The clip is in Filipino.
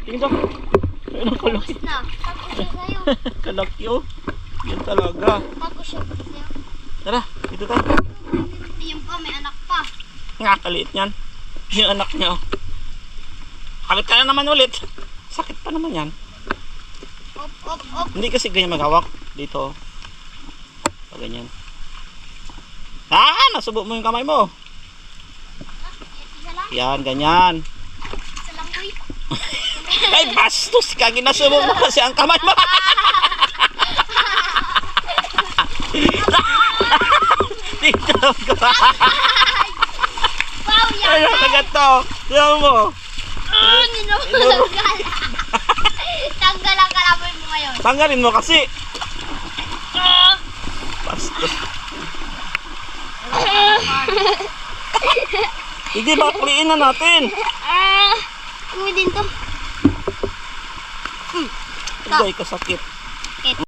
Tingnan ko. Ayun ang kalaki. Na, pag-usyo sa'yo. Kalaki oh. Yan talaga. Pag-usyo sa'yo. Tara, dito tayo. Ayun pa, may anak pa. Nga, kaliit yan. Yung anak niya oh. Kalit ka na naman ulit. Sakit pa naman yan. Op, op, op. Hindi kasi ganyan maghawak. Dito oh. Pag ganyan. Ah, nasubo mo yung kamay mo. Isa lang. Yan, ganyan. Isa lang, uy. Ay, bastos ka. Ginasubo mo kasi ang kamay mo. Dito ko. Wow, yan. Ay, kagat to. Yan mo. Ninulunggal. Tanggal ang kalaboy mo ngayon. Tanggalin mo kasi. Bastos. Hindi, bakliin na natin. Uwi din to. Ito ay kasakit.